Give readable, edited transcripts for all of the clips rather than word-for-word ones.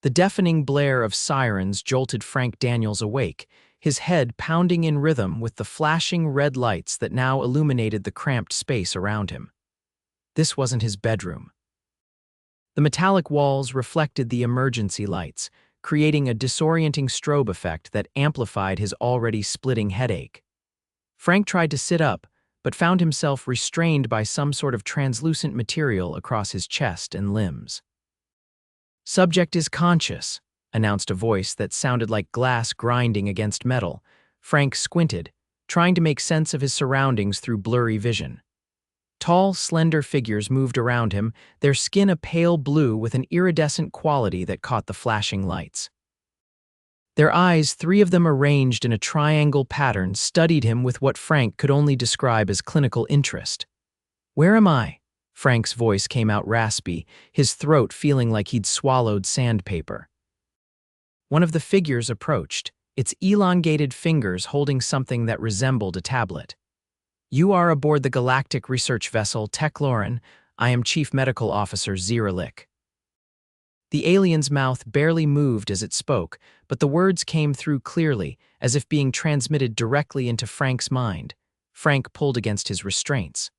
The deafening blare of sirens jolted Frank Daniels awake, his head pounding in rhythm with the flashing red lights that now illuminated the cramped space around him. This wasn't his bedroom. The metallic walls reflected the emergency lights, creating a disorienting strobe effect that amplified his already splitting headache. Frank tried to sit up, but found himself restrained by some sort of translucent material across his chest and limbs. "Subject is conscious," announced a voice that sounded like glass grinding against metal. Frank squinted, trying to make sense of his surroundings through blurry vision. Tall, slender figures moved around him, their skin a pale blue with an iridescent quality that caught the flashing lights. Their eyes, three of them arranged in a triangle pattern, studied him with what Frank could only describe as clinical interest. "Where am I?" Frank's voice came out raspy, his throat feeling like he'd swallowed sandpaper. One of the figures approached, its elongated fingers holding something that resembled a tablet. "You are aboard the galactic research vessel Tecloran. I am Chief Medical Officer Ziralik." The alien's mouth barely moved as it spoke, but the words came through clearly, as if being transmitted directly into Frank's mind. Frank pulled against his restraints.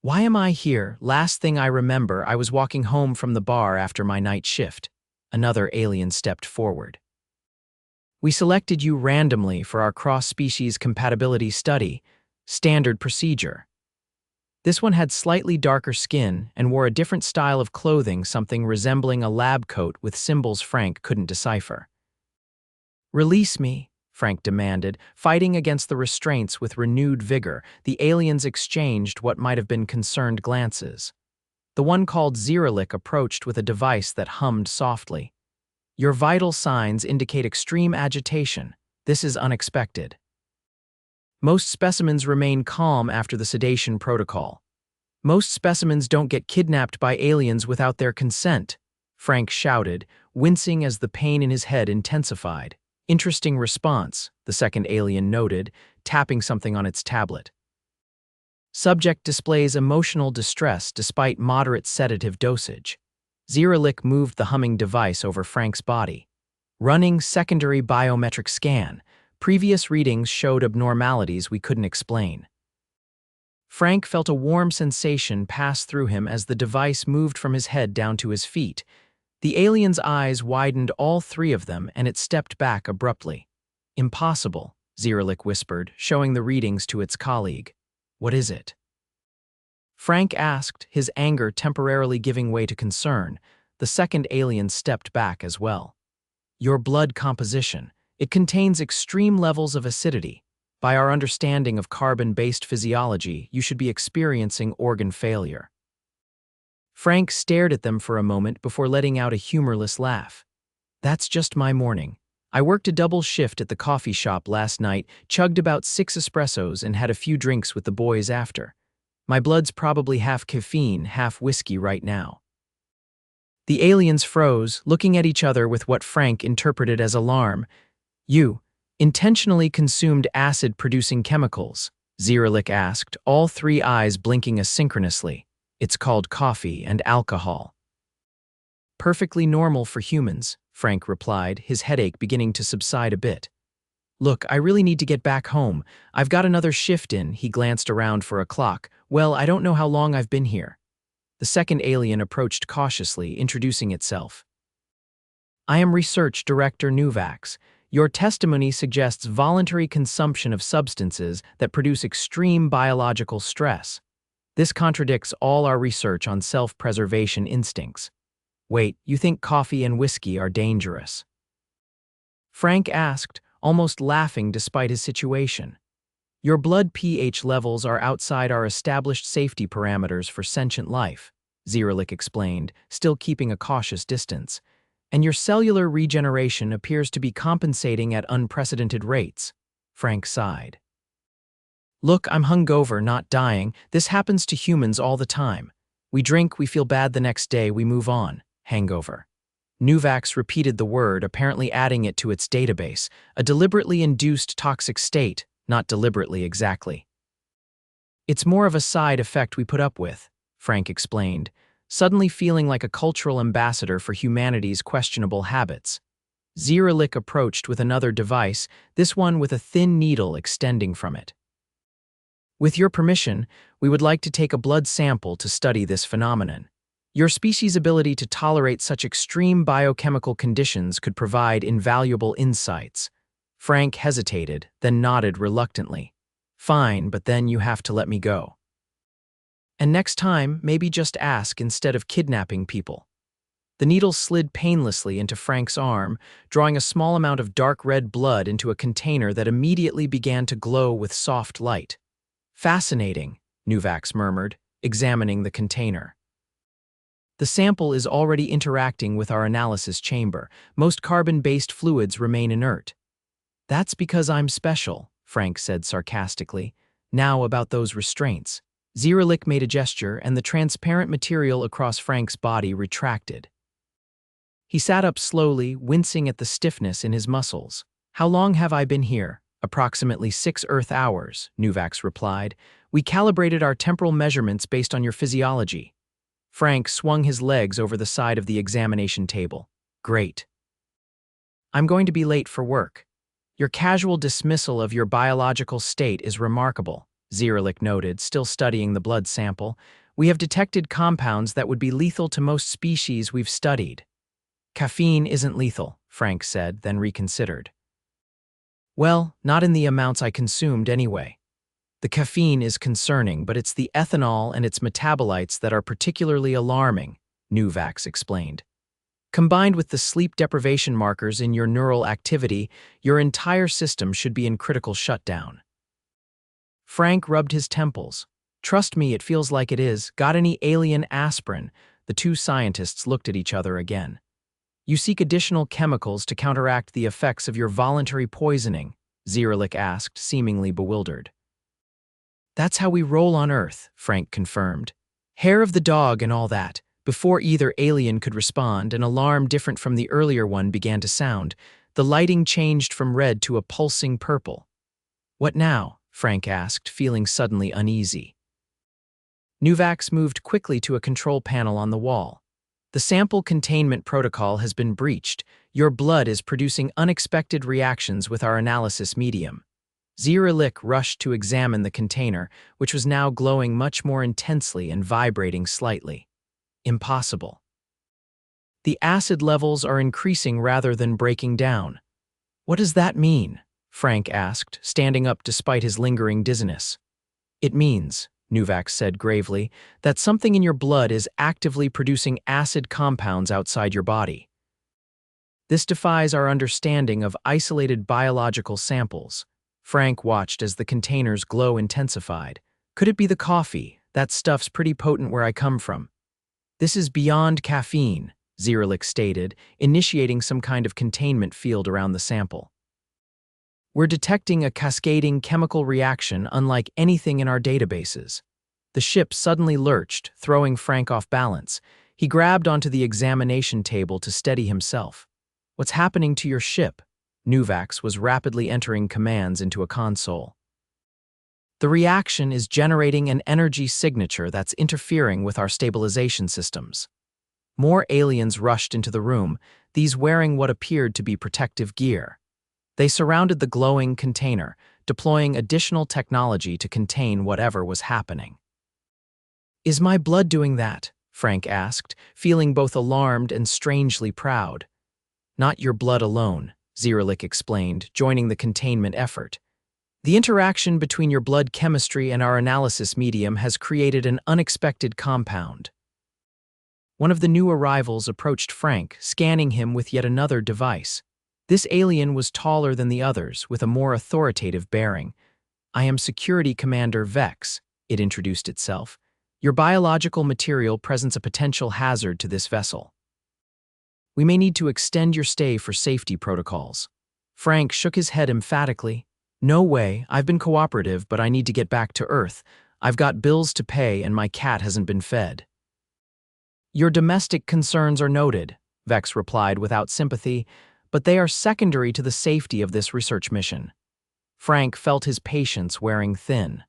"Why am I here? Last thing I remember, I was walking home from the bar after my night shift." Another alien stepped forward. "We selected you randomly for our cross-species compatibility study. Standard procedure." This one had slightly darker skin and wore a different style of clothing, something resembling a lab coat with symbols Frank couldn't decipher. "Release me," Frank demanded, fighting against the restraints with renewed vigor. The aliens exchanged what might have been concerned glances. The one called Ziralik approached with a device that hummed softly. "Your vital signs indicate extreme agitation. This is unexpected. Most specimens remain calm after the sedation protocol. Most specimens don't get kidnapped by aliens without their consent," Frank shouted, wincing as the pain in his head intensified. "Interesting response," the second alien noted, tapping something on its tablet. "Subject displays emotional distress despite moderate sedative dosage." Ziralik moved the humming device over Frank's body. "Running secondary biometric scan. Previous readings showed abnormalities we couldn't explain." Frank felt a warm sensation pass through him as the device moved from his head down to his feet. The alien's eyes widened, all three of them, and it stepped back abruptly. "Impossible," Ziralik whispered, showing the readings to its colleague. "What is it?" Frank asked, his anger temporarily giving way to concern. The second alien stepped back as well. "Your blood composition. It contains extreme levels of acidity. By our understanding of carbon-based physiology, you should be experiencing organ failure." Frank stared at them for a moment before letting out a humorless laugh. "That's just my morning. I worked a double shift at the coffee shop last night, chugged about 6 espressos, and had a few drinks with the boys after. My blood's probably half caffeine, half whiskey right now." The aliens froze, looking at each other with what Frank interpreted as alarm. "You intentionally consumed acid-producing chemicals?" Ziralik asked, all three eyes blinking asynchronously. "It's called coffee and alcohol." "Perfectly normal for humans," Frank replied, his headache beginning to subside a bit. "Look, I really need to get back home. I've got another shift in." He glanced around for a clock. "Well, I don't know how long I've been here." The second alien approached cautiously, introducing itself. "I am Research Director Nuvax. Your testimony suggests voluntary consumption of substances that produce extreme biological stress. This contradicts all our research on self-preservation instincts." "Wait, you think coffee and whiskey are dangerous?" Frank asked, almost laughing despite his situation. "Your blood pH levels are outside our established safety parameters for sentient life," Ziralik explained, still keeping a cautious distance. "And your cellular regeneration appears to be compensating at unprecedented rates." Frank sighed. "Look, I'm hungover, not dying. This happens to humans all the time. We drink, we feel bad the next day, we move on. Hangover." Nuvax repeated the word, apparently adding it to its database. "A deliberately induced toxic state, not deliberately exactly." "It's more of a side effect we put up with," Frank explained. suddenly feeling like a cultural ambassador for humanity's questionable habits. Zeralik approached with another device, this one with a thin needle extending from it. With your permission, we would like to take a blood sample to study this phenomenon. Your species' ability to tolerate such extreme biochemical conditions could provide invaluable insights. Frank hesitated, then nodded reluctantly. Fine, but then you have to let me go. And next time, maybe just ask instead of kidnapping people. The needle slid painlessly into Frank's arm, drawing a small amount of dark red blood into a container that immediately began to glow with soft light. Fascinating, Nuvax murmured, examining the container. The sample is already interacting with our analysis chamber. Most carbon-based fluids remain inert. That's because I'm special, Frank said sarcastically. Now about those restraints. Zeralik made a gesture, and the transparent material across Frank's body retracted. He sat up slowly, wincing at the stiffness in his muscles. How long have I been here? Approximately 6 Earth hours, Nuvax replied. We calibrated our temporal measurements based on your physiology. Frank swung his legs over the side of the examination table. Great. I'm going to be late for work. Your casual dismissal of your biological state is remarkable, Zeralik noted, still studying the blood sample. We have detected compounds that would be lethal to most species we've studied. Caffeine isn't lethal, Frank said, then reconsidered. Well, not in the amounts I consumed anyway. The caffeine is concerning, but it's the ethanol and its metabolites that are particularly alarming, Nuvax explained. Combined with the sleep deprivation markers in your neural activity, your entire system should be in critical shutdown. Frank rubbed his temples. Trust me, it feels like it is. Got any alien aspirin? The two scientists looked at each other again. You seek additional chemicals to counteract the effects of your voluntary poisoning, Zeralik asked, seemingly bewildered. That's how we roll on Earth, Frank confirmed. Hair of the dog and all that. Before either alien could respond, an alarm different from the earlier one began to sound. The lighting changed from red to a pulsing purple. What now? Frank asked, feeling suddenly uneasy. Nuvax moved quickly to a control panel on the wall. The sample containment protocol has been breached. Your blood is producing unexpected reactions with our analysis medium. Zeralik rushed to examine the container, which was now glowing much more intensely and vibrating slightly. Impossible. The acid levels are increasing rather than breaking down. What does that mean? Frank asked, standing up despite his lingering dizziness. It means, Nuvax said gravely, that something in your blood is actively producing acid compounds outside your body. This defies our understanding of isolated biological samples. Frank watched as the container's glow intensified. Could it be the coffee? That stuff's pretty potent where I come from. This is beyond caffeine, Zeralik stated, initiating some kind of containment field around the sample. We're detecting a cascading chemical reaction unlike anything in our databases. The ship suddenly lurched, throwing Frank off balance. He grabbed onto the examination table to steady himself. What's happening to your ship? Nuvax was rapidly entering commands into a console. The reaction is generating an energy signature that's interfering with our stabilization systems. More aliens rushed into the room, these wearing what appeared to be protective gear. They surrounded the glowing container, deploying additional technology to contain whatever was happening. Is my blood doing that? Frank asked, feeling both alarmed and strangely proud. Not your blood alone, Zeralik explained, joining the containment effort. The interaction between your blood chemistry and our analysis medium has created an unexpected compound. One of the new arrivals approached Frank, scanning him with yet another device. This alien was taller than the others, with a more authoritative bearing. I am Security Commander Vex, it introduced itself. Your biological material presents a potential hazard to this vessel. We may need to extend your stay for safety protocols. Frank shook his head emphatically. No way, I've been cooperative, but I need to get back to Earth. I've got bills to pay and my cat hasn't been fed. Your domestic concerns are noted, Vex replied without sympathy, but they are secondary to the safety of this research mission. Frank felt his patience wearing thin.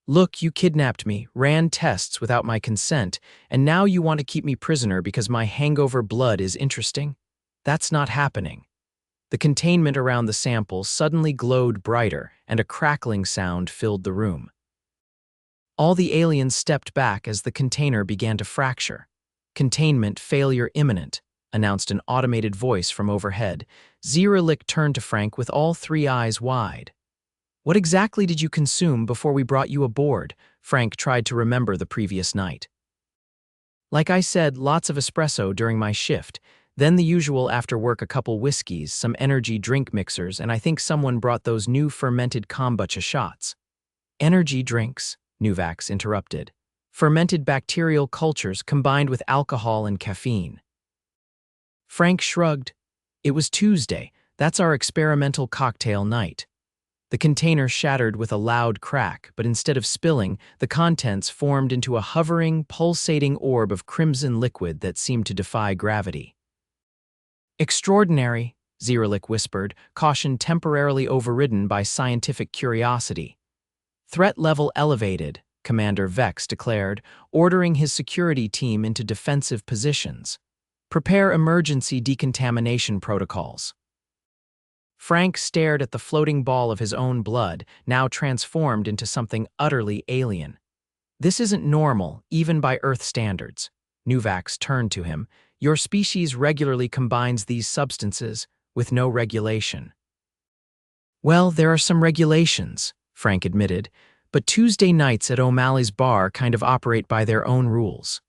Look, you kidnapped me, ran tests without my consent, and now you want to keep me prisoner because my hangover blood is interesting? That's not happening. The containment around the sample suddenly glowed brighter, and a crackling sound filled the room. All the aliens stepped back as the container began to fracture. Containment failure imminent, announced an automated voice from overhead. Zeralik turned to Frank with all three eyes wide. What exactly did you consume before we brought you aboard? Frank tried to remember the previous night. Like I said, lots of espresso during my shift, then the usual after work a couple whiskeys, some energy drink mixers, and I think someone brought those new fermented kombucha shots. Energy drinks, Nuvax interrupted. Fermented bacterial cultures combined with alcohol and caffeine. Frank shrugged. It was Tuesday. That's our experimental cocktail night. The container shattered with a loud crack, but instead of spilling, the contents formed into a hovering, pulsating orb of crimson liquid that seemed to defy gravity. Extraordinary, Zeralik whispered, caution temporarily overridden by scientific curiosity. Threat level elevated, Commander Vex declared, ordering his security team into defensive positions. Prepare emergency decontamination protocols. Frank stared at the floating ball of his own blood, now transformed into something utterly alien. This isn't normal, even by Earth standards. Nuvax turned to him. Your species regularly combines these substances, with no regulation. Well, there are some regulations, Frank admitted, but Tuesday nights at O'Malley's bar kind of operate by their own rules.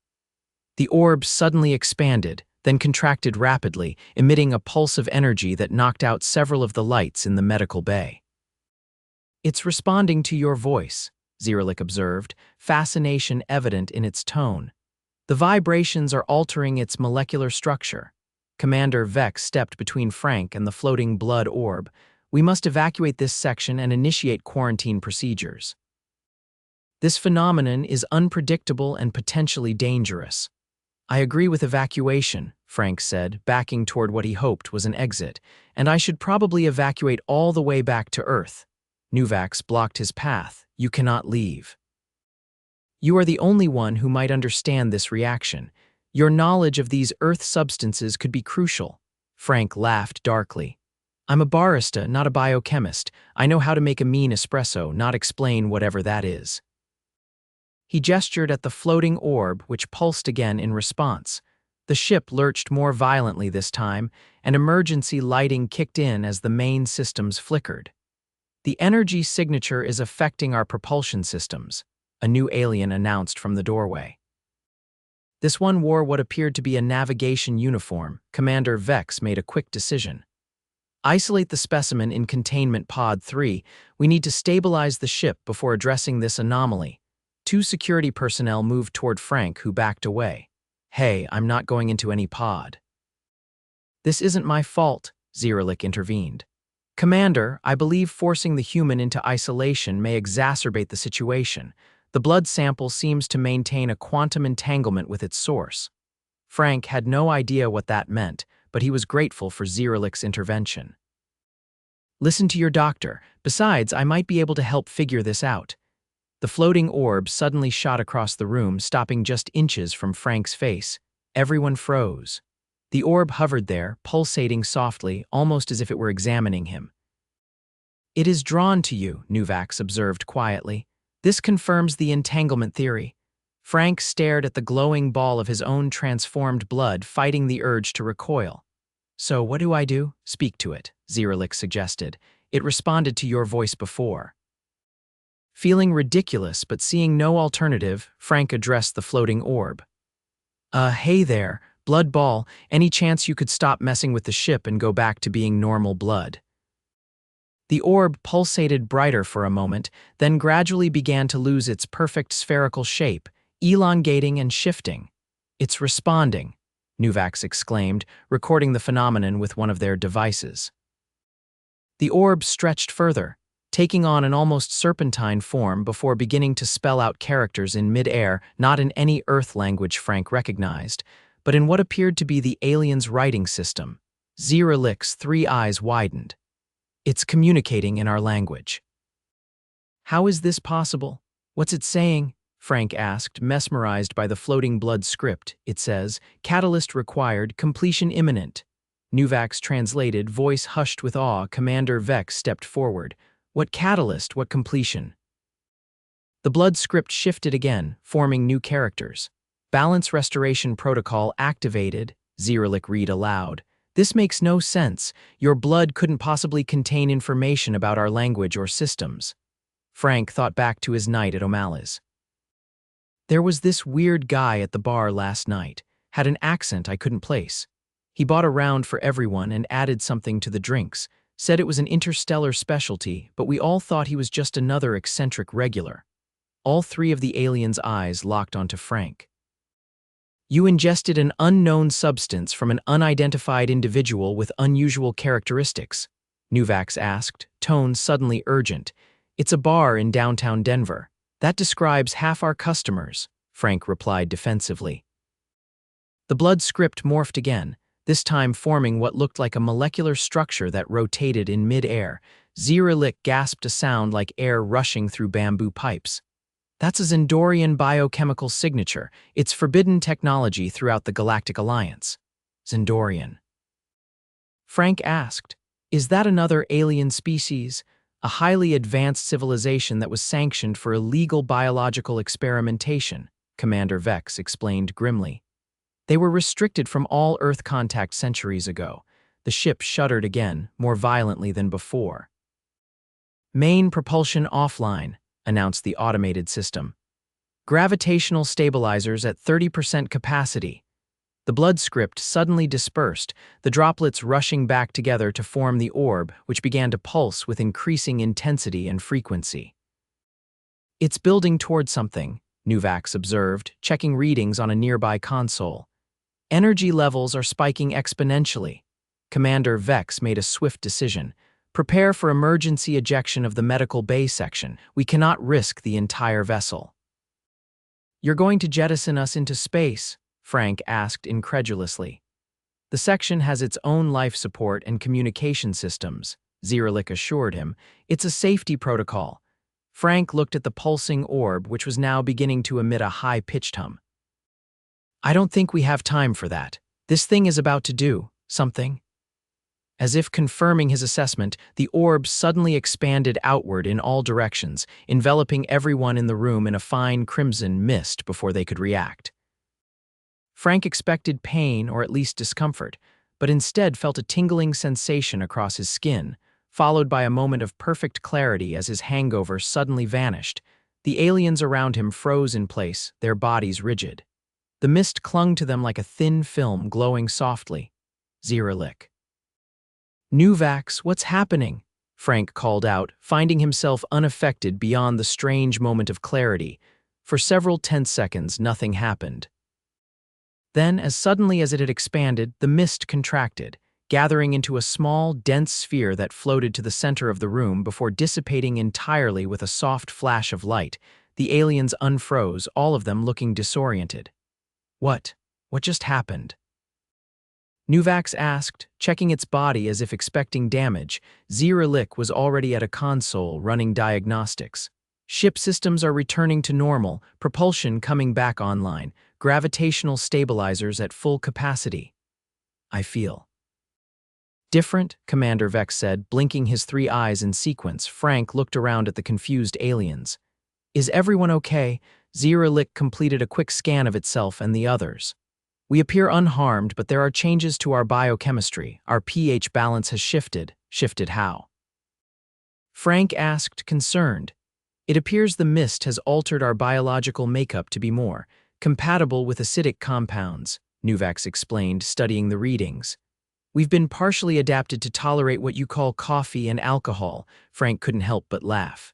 The orb suddenly expanded, then contracted rapidly, emitting a pulse of energy that knocked out several of the lights in the medical bay. It's responding to your voice, Zeralik observed, fascination evident in its tone. The vibrations are altering its molecular structure. Commander Vex stepped between Frank and the floating blood orb. We must evacuate this section and initiate quarantine procedures. This phenomenon is unpredictable and potentially dangerous. I agree with evacuation, Frank said, backing toward what he hoped was an exit, and I should probably evacuate all the way back to Earth. Nuvax blocked his path. You cannot leave. You are the only one who might understand this reaction. Your knowledge of these Earth substances could be crucial. Frank laughed darkly. I'm a barista, not a biochemist. I know how to make a mean espresso, not explain whatever that is. He gestured at the floating orb, which pulsed again in response. The ship lurched more violently this time, and emergency lighting kicked in as the main systems flickered. The energy signature is affecting our propulsion systems, a new alien announced from the doorway. This one wore what appeared to be a navigation uniform. Commander Vex made a quick decision. Isolate the specimen in Containment Pod 3. We need to stabilize the ship before addressing this anomaly. Two security personnel moved toward Frank, who backed away. Hey, I'm not going into any pod. This isn't my fault, Zeralik intervened. Commander, I believe forcing the human into isolation may exacerbate the situation. The blood sample seems to maintain a quantum entanglement with its source. Frank had no idea what that meant, but he was grateful for Zeralik's intervention. Listen to your doctor. Besides, I might be able to help figure this out. The floating orb suddenly shot across the room, stopping just inches from Frank's face. Everyone froze. The orb hovered there, pulsating softly, almost as if it were examining him. It is drawn to you, Nuvax observed quietly. This confirms the entanglement theory. Frank stared at the glowing ball of his own transformed blood, fighting the urge to recoil. So what do I do? Speak to it, Zeralik suggested. It responded to your voice before. Feeling ridiculous but seeing no alternative, Frank addressed the floating orb. Hey there, blood ball, any chance you could stop messing with the ship and go back to being normal blood? The orb pulsated brighter for a moment, then gradually began to lose its perfect spherical shape, elongating and shifting. It's responding, Nuvax exclaimed, recording the phenomenon with one of their devices. The orb stretched further, taking on an almost serpentine form before beginning to spell out characters in mid-air, not in any Earth language Frank recognized, but in what appeared to be the alien's writing system. Zeralik's three eyes widened. It's communicating in our language. How is this possible? What's it saying? Frank asked, mesmerized by the floating blood script. It says, "Catalyst required, completion imminent." Nuvax translated, voice hushed with awe. Commander Vex stepped forward. What catalyst, what completion? The blood script shifted again, forming new characters. Balance restoration protocol activated, Zeralik read aloud. This makes no sense. Your blood couldn't possibly contain information about our language or systems. Frank thought back to his night at O'Malley's. There was this weird guy at the bar last night, had an accent I couldn't place. He bought a round for everyone and added something to the drinks, said it was an interstellar specialty, but we all thought he was just another eccentric regular. All three of the aliens' eyes locked onto Frank. You ingested an unknown substance from an unidentified individual with unusual characteristics, Nuvax asked, tone suddenly urgent. It's a bar in downtown Denver. That describes half our customers, Frank replied defensively. The blood script morphed again, this time forming what looked like a molecular structure that rotated in mid-air. Zeralik gasped a sound like air rushing through bamboo pipes. That's a Zendorian biochemical signature. It's forbidden technology throughout the Galactic Alliance. Zendorian. Frank asked, is that another alien species? A highly advanced civilization that was sanctioned for illegal biological experimentation, Commander Vex explained grimly. They were restricted from all Earth contact centuries ago. The ship shuddered again, more violently than before. Main propulsion offline, announced the automated system. Gravitational stabilizers at 30% capacity. The blood script suddenly dispersed, the droplets rushing back together to form the orb, which began to pulse with increasing intensity and frequency. It's building toward something, Nuvax observed, checking readings on a nearby console. Energy levels are spiking exponentially. Commander Vex made a swift decision. Prepare for emergency ejection of the medical bay section. We cannot risk the entire vessel. You're going to jettison us into space? Frank asked incredulously. The section has its own life support and communication systems, Zeralik assured him. It's a safety protocol. Frank looked at the pulsing orb, which was now beginning to emit a high-pitched hum. I don't think we have time for that. This thing is about to do something. As if confirming his assessment, the orb suddenly expanded outward in all directions, enveloping everyone in the room in a fine crimson mist before they could react. Frank expected pain or at least discomfort, but instead felt a tingling sensation across his skin, followed by a moment of perfect clarity as his hangover suddenly vanished. The aliens around him froze in place, their bodies rigid. The mist clung to them like a thin film glowing softly. Zeralik. Nuvax, what's happening? Frank called out, finding himself unaffected beyond the strange moment of clarity. For several tense seconds, nothing happened. Then, as suddenly as it had expanded, the mist contracted, gathering into a small, dense sphere that floated to the center of the room before dissipating entirely with a soft flash of light. The aliens unfroze, all of them looking disoriented. What just happened? Nuvax asked, checking its body as if expecting damage. Zeralik was already at a console running diagnostics. Ship systems are returning to normal, propulsion coming back online, gravitational stabilizers at full capacity. I feel different, Commander Vex said, blinking his three eyes in sequence. Frank looked around at the confused aliens. Is everyone okay? Zeralik completed a quick scan of itself and the others. We appear unharmed, but there are changes to our biochemistry. Our pH balance has shifted. Shifted how? Frank asked, concerned. It appears the mist has altered our biological makeup to be more compatible with acidic compounds, Nuvax explained, studying the readings. We've been partially adapted to tolerate what you call coffee and alcohol. Frank couldn't help but laugh.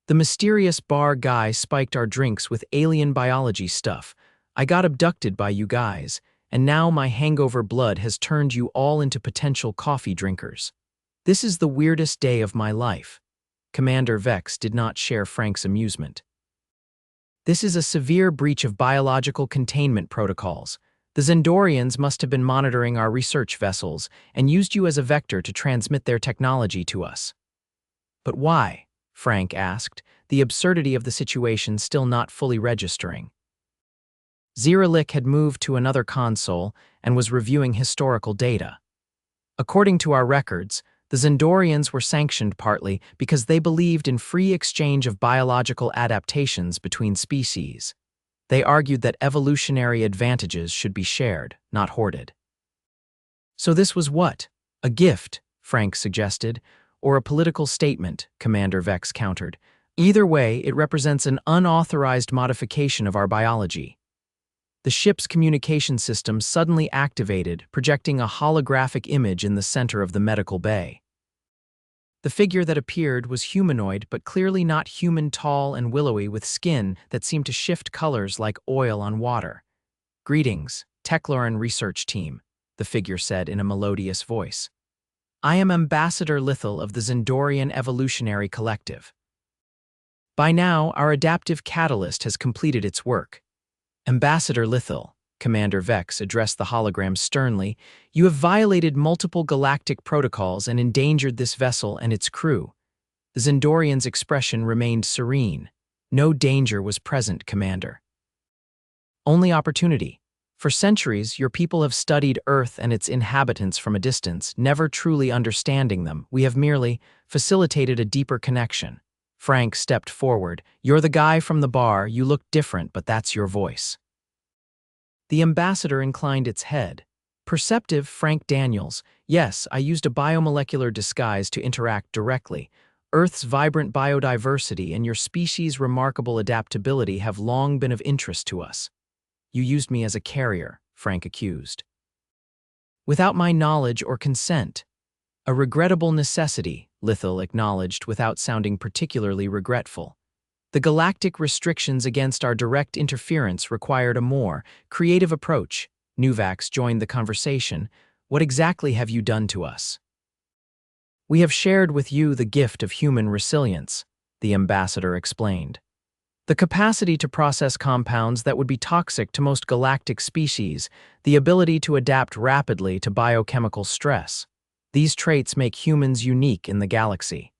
The mysterious bar guy spiked our drinks with alien biology stuff. I got abducted by you guys, and now my hangover blood has turned you all into potential coffee drinkers. This is the weirdest day of my life. Commander Vex did not share Frank's amusement. This is a severe breach of biological containment protocols. The Zendorians must have been monitoring our research vessels and used you as a vector to transmit their technology to us. But why? Frank asked. the absurdity of the situation still not fully registering. Ziralik had moved to another console and was reviewing historical data. According to our records, the Zendorians were sanctioned partly because they believed in free exchange of biological adaptations between species. They argued that evolutionary advantages should be shared, not hoarded. So this was what? A gift, Frank suggested, or a political statement, Commander Vex countered. Either way, it represents an unauthorized modification of our biology. The ship's communication system suddenly activated, projecting a holographic image in the center of the medical bay. The figure that appeared was humanoid, but clearly not human, tall and willowy with skin that seemed to shift colors like oil on water. "Greetings, Tecloran research team," the figure said in a melodious voice. "I am Ambassador Lithal of the Zendorian Evolutionary Collective. By now, our adaptive catalyst has completed its work. Ambassador Lithal," Commander Vex addressed the hologram sternly, "you have violated multiple galactic protocols and endangered this vessel and its crew." The Zendorian's expression remained serene. "No danger was present, Commander. Only opportunity. For centuries, your people have studied Earth and its inhabitants from a distance, never truly understanding them. We have merely facilitated a deeper connection." Frank stepped forward. "You're the guy from the bar. You look different, but that's your voice." The ambassador inclined its head. "Perceptive Frank Daniels. Yes, I used a biomolecular disguise to interact directly. Earth's vibrant biodiversity and your species' remarkable adaptability have long been of interest to us." "You used me as a carrier," Frank accused. "Without my knowledge or consent." "A regrettable necessity," Lithal acknowledged without sounding particularly regretful. "The galactic restrictions against our direct interference required a more creative approach." Nuvax joined the conversation. "What exactly have you done to us?" "We have shared with you the gift of human resilience," the ambassador explained. "The capacity to process compounds that would be toxic to most galactic species, the ability to adapt rapidly to biochemical stress. These traits make humans unique in the galaxy."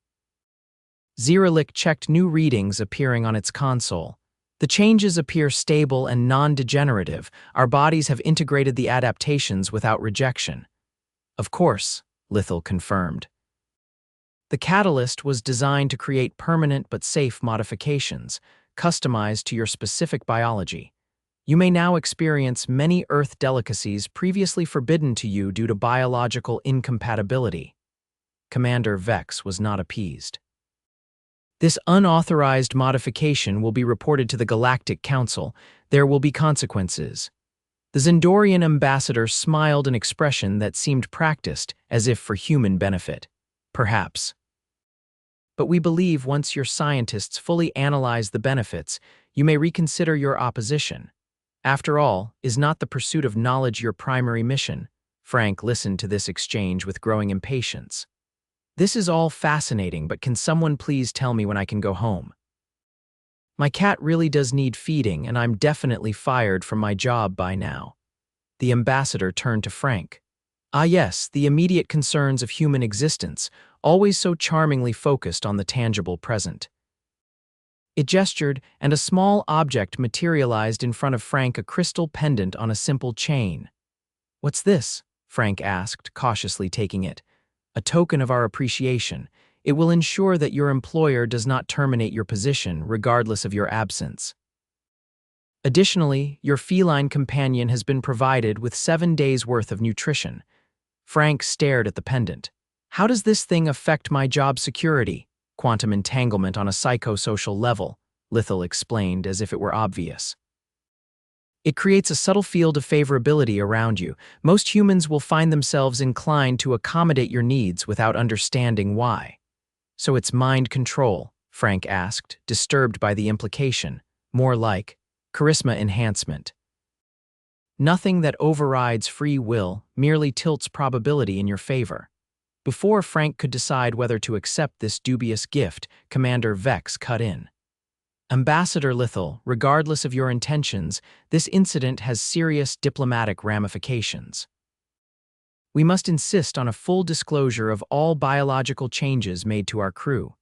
Ziralik checked new readings appearing on its console. "The changes appear stable and non-degenerative. Our bodies have integrated the adaptations without rejection." "Of course," Lithal confirmed. "The catalyst was designed to create permanent but safe modifications, customized to your specific biology. You may now experience many Earth delicacies previously forbidden to you due to biological incompatibility." Commander Vex was not appeased. "This unauthorized modification will be reported to the Galactic Council. There will be consequences." The Zendorian ambassador smiled an expression that seemed practiced, as if for human benefit. "Perhaps. But we believe once your scientists fully analyze the benefits, you may reconsider your opposition. After all, is not the pursuit of knowledge your primary mission?" Frank listened to this exchange with growing impatience. "This is all fascinating, but can someone please tell me when I can go home? My cat really does need feeding, and I'm definitely fired from my job by now." The ambassador turned to Frank. "Ah yes, the immediate concerns of human existence, always so charmingly focused on the tangible present." It gestured, and a small object materialized in front of Frank, a crystal pendant on a simple chain. "What's this?" Frank asked, cautiously taking it. "A token of our appreciation. It will ensure that your employer does not terminate your position, regardless of your absence. Additionally, your feline companion has been provided with 7 days' worth of nutrition." Frank stared at the pendant. "How does this thing affect my job security?" "Quantum entanglement on a psychosocial level," Lithal explained as if it were obvious. "It creates a subtle field of favorability around you. Most humans will find themselves inclined to accommodate your needs without understanding why." "So it's mind control?" Frank asked, disturbed by the implication. "More like charisma enhancement." "Nothing that overrides free will, merely tilts probability in your favor." Before Frank could decide whether to accept this dubious gift, Commander Vex cut in. "Ambassador Lithal, regardless of your intentions, this incident has serious diplomatic ramifications. We must insist on a full disclosure of all biological changes made to our crew.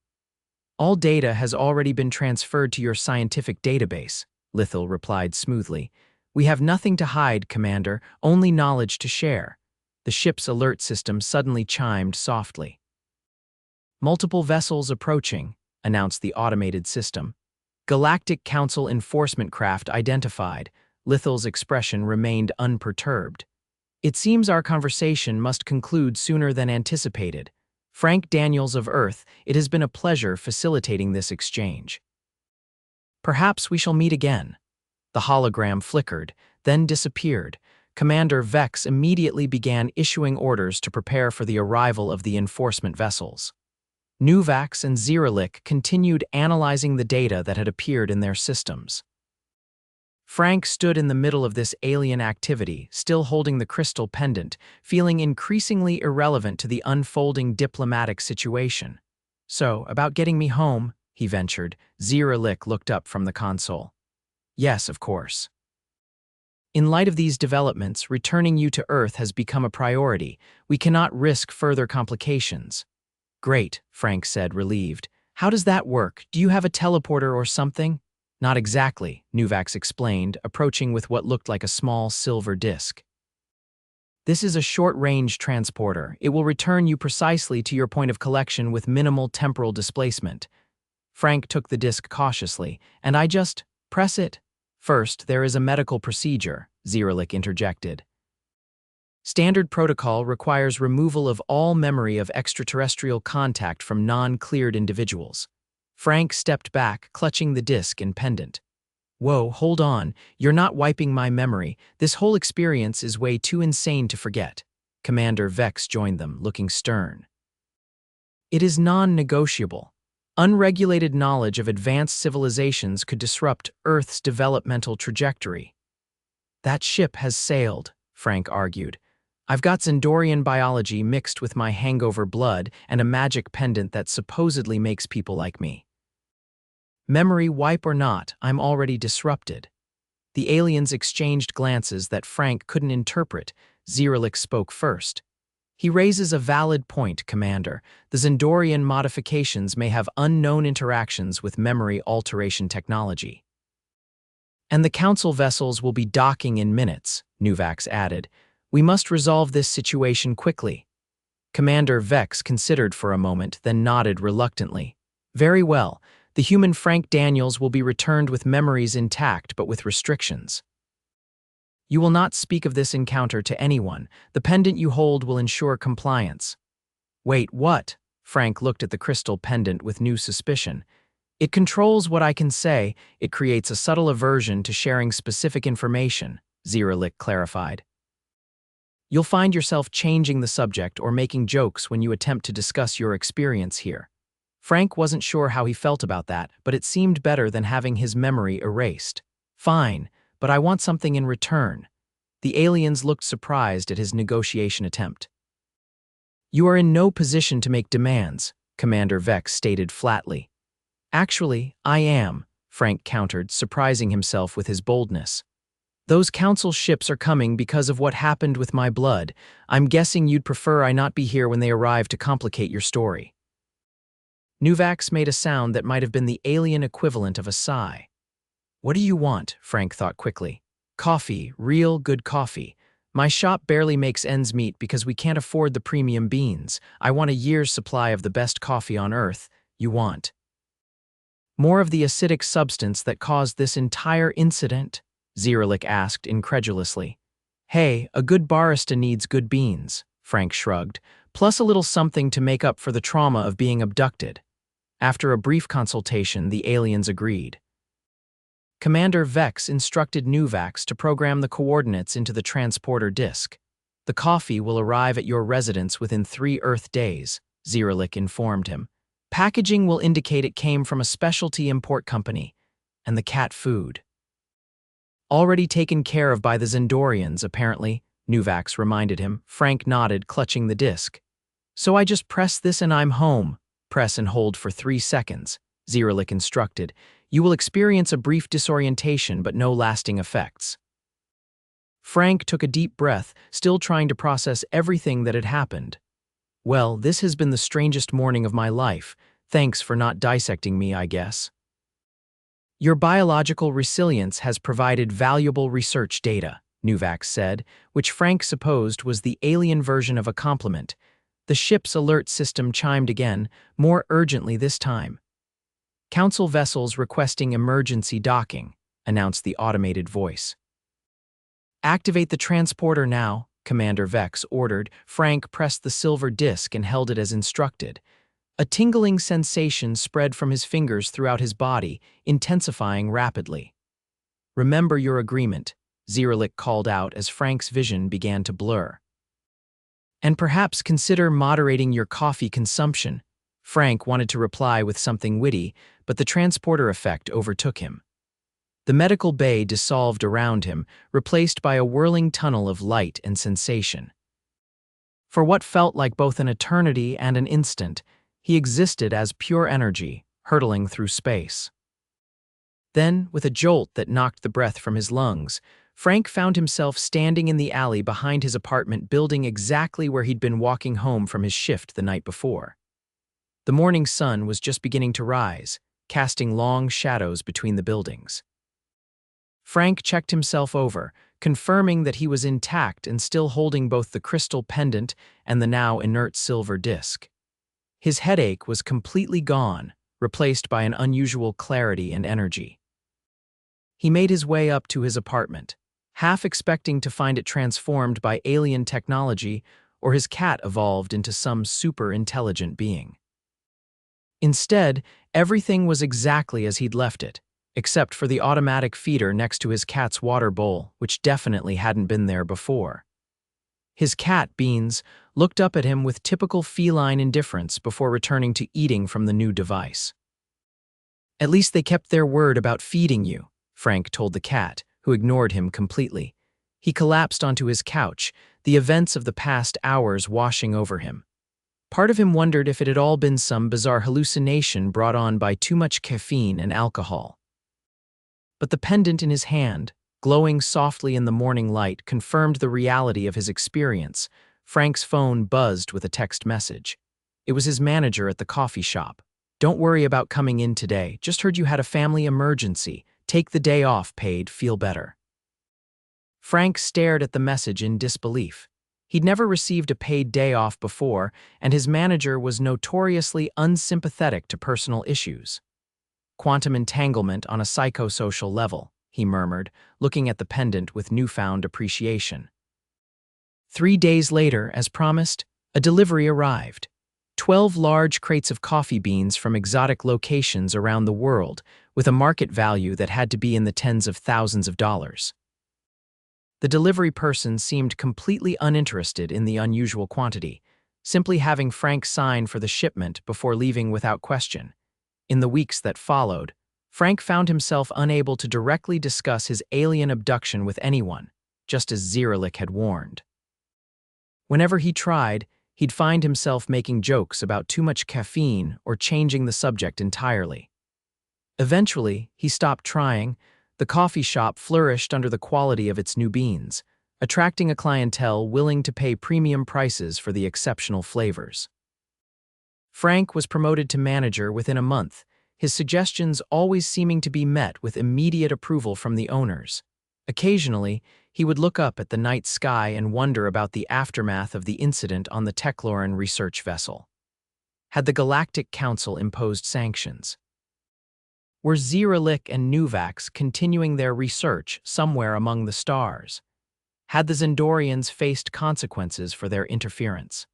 All data has already been transferred to your scientific database, Lithel replied smoothly. We have nothing to hide, Commander, only knowledge to share. The ship's alert system suddenly chimed softly. Multiple vessels approaching, announced the automated system. Galactic Council enforcement craft identified. Lithel's expression remained unperturbed. It seems our conversation must conclude sooner than anticipated. Frank Daniels of Earth, it has been a pleasure facilitating this exchange. Perhaps we shall meet again. The hologram flickered, then disappeared. Commander Vex immediately began issuing orders to prepare for the arrival of the enforcement vessels. Nuvax and Zeralik continued analyzing the data that had appeared in their systems. Frank stood in the middle of this alien activity, still holding the crystal pendant, feeling increasingly irrelevant to the unfolding diplomatic situation. So, about getting me home, he ventured. Zeralik looked up from the console. Yes, of course. In light of these developments, returning you to Earth has become a priority. We cannot risk further complications. Great, Frank said, relieved. How does that work? Do you have a teleporter or something? Not exactly, Nuvax explained, approaching with what looked like a small silver disc. This is a short-range transporter. It will return you precisely to your point of collection with minimal temporal displacement. Frank took the disc cautiously, and I just press it. First, there is a medical procedure, Zeralik interjected. Standard protocol requires removal of all memory of extraterrestrial contact from non-cleared individuals. Frank stepped back, clutching the disc and pendant. Whoa, hold on. You're not wiping my memory. This whole experience is way too insane to forget. Commander Vex joined them, looking stern. It is non-negotiable. Unregulated knowledge of advanced civilizations could disrupt Earth's developmental trajectory. That ship has sailed, Frank argued. I've got Zendorian biology mixed with my hangover blood and a magic pendant that supposedly makes people like me. Memory wipe or not, I'm already disrupted. The aliens exchanged glances that Frank couldn't interpret. Zeralik spoke first. He raises a valid point, Commander. The Zendorian modifications may have unknown interactions with memory alteration technology. And the Council vessels will be docking in minutes, Nuvax added. We must resolve this situation quickly. Commander Vex considered for a moment, then nodded reluctantly. Very well. The human Frank Daniels will be returned with memories intact but with restrictions. You will not speak of this encounter to anyone. The pendant you hold will ensure compliance. Wait, what? Frank looked at the crystal pendant with new suspicion. It controls what I can say. It creates a subtle aversion to sharing specific information, Zeralik clarified. You'll find yourself changing the subject or making jokes when you attempt to discuss your experience here. Frank wasn't sure how he felt about that, but it seemed better than having his memory erased. Fine, but I want something in return. The aliens looked surprised at his negotiation attempt. You are in no position to make demands, Commander Vex stated flatly. Actually, I am, Frank countered, surprising himself with his boldness. Those council ships are coming because of what happened with my blood. I'm guessing you'd prefer I not be here when they arrive to complicate your story. Nuvax made a sound that might have been the alien equivalent of a sigh. What do you want? Frank thought quickly. Coffee, real good coffee. My shop barely makes ends meet because we can't afford the premium beans. I want a year's supply of the best coffee on Earth. You want more of the acidic substance that caused this entire incident? Zeralik asked incredulously. Hey, a good barista needs good beans, Frank shrugged, plus a little something to make up for the trauma of being abducted. After a brief consultation, the aliens agreed. Commander Vex instructed Nuvax to program the coordinates into the transporter disk. The coffee will arrive at your residence within 3 Earth days, Zeralik informed him. Packaging will indicate it came from a specialty import company, and the cat food. Already taken care of by the Zendorians, apparently, Nuvax reminded him. Frank nodded, clutching the disk. So I just press this and I'm home. Press and hold for 3 seconds, Zeralik instructed. You will experience a brief disorientation but no lasting effects. Frank took a deep breath, still trying to process everything that had happened. Well, this has been the strangest morning of my life. Thanks for not dissecting me, I guess. Your biological resilience has provided valuable research data, Nuvax said, which Frank supposed was the alien version of a compliment. The ship's alert system chimed again, more urgently this time. Council vessels requesting emergency docking, announced the automated voice. Activate the transporter now, Commander Vex ordered. Frank pressed the silver disc and held it as instructed. A tingling sensation spread from his fingers throughout his body, intensifying rapidly. Remember your agreement, Zeralik called out as Frank's vision began to blur. And perhaps consider moderating your coffee consumption. Frank wanted to reply with something witty, but the transporter effect overtook him. The medical bay dissolved around him, replaced by a whirling tunnel of light and sensation. For what felt like both an eternity and an instant, he existed as pure energy, hurtling through space. Then, with a jolt that knocked the breath from his lungs, Frank found himself standing in the alley behind his apartment building exactly where he'd been walking home from his shift the night before. The morning sun was just beginning to rise, casting long shadows between the buildings. Frank checked himself over, confirming that he was intact and still holding both the crystal pendant and the now inert silver disc. His headache was completely gone, replaced by an unusual clarity and energy. He made his way up to his apartment, half expecting to find it transformed by alien technology or his cat evolved into some super-intelligent being. Instead, everything was exactly as he'd left it, except for the automatic feeder next to his cat's water bowl, which definitely hadn't been there before. His cat, Beans, looked up at him with typical feline indifference before returning to eating from the new device. At least they kept their word about feeding you, Frank told the cat, who ignored him completely. He collapsed onto his couch, the events of the past hours washing over him. Part of him wondered if it had all been some bizarre hallucination brought on by too much caffeine and alcohol. But the pendant in his hand, glowing softly in the morning light, confirmed the reality of his experience. Frank's phone buzzed with a text message. It was his manager at the coffee shop. "Don't worry about coming in today. Just heard you had a family emergency. Take the day off paid, feel better." Frank stared at the message in disbelief. He'd never received a paid day off before, and his manager was notoriously unsympathetic to personal issues. "Quantum entanglement on a psychosocial level," he murmured, looking at the pendant with newfound appreciation. 3 days later, as promised, a delivery arrived. 12 large crates of coffee beans from exotic locations around the world, with a market value that had to be in the tens of thousands of dollars. The delivery person seemed completely uninterested in the unusual quantity, simply having Frank sign for the shipment before leaving without question. In the weeks that followed, Frank found himself unable to directly discuss his alien abduction with anyone, just as Zeralik had warned. Whenever he tried, he'd find himself making jokes about too much caffeine or changing the subject entirely. Eventually, he stopped trying. The coffee shop flourished under the quality of its new beans, attracting a clientele willing to pay premium prices for the exceptional flavors. Frank was promoted to manager within a month, his suggestions always seeming to be met with immediate approval from the owners. Occasionally, he would look up at the night sky and wonder about the aftermath of the incident on the Tecloran research vessel. Had the Galactic Council imposed sanctions? Were Zeralik and Nuvax continuing their research somewhere among the stars? Had the Zendorians faced consequences for their interference?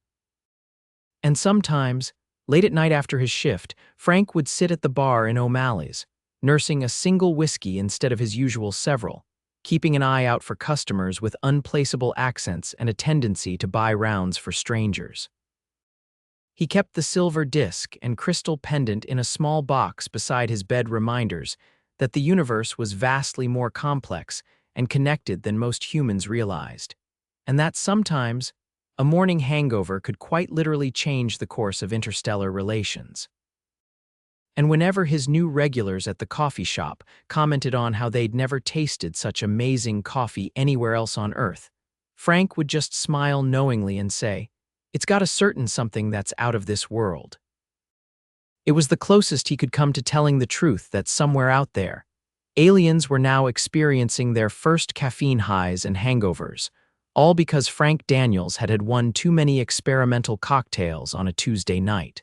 And sometimes, late at night after his shift, Frank would sit at the bar in O'Malley's, nursing a single whiskey instead of his usual several, keeping an eye out for customers with unplaceable accents and a tendency to buy rounds for strangers. He kept the silver disc and crystal pendant in a small box beside his bed, reminders that the universe was vastly more complex and connected than most humans realized, and that sometimes a morning hangover could quite literally change the course of interstellar relations. And whenever his new regulars at the coffee shop commented on how they'd never tasted such amazing coffee anywhere else on Earth, Frank would just smile knowingly and say, "It's got a certain something that's out of this world." It was the closest he could come to telling the truth that somewhere out there, aliens were now experiencing their first caffeine highs and hangovers, all because Frank Daniels had one too many experimental cocktails on a Tuesday night.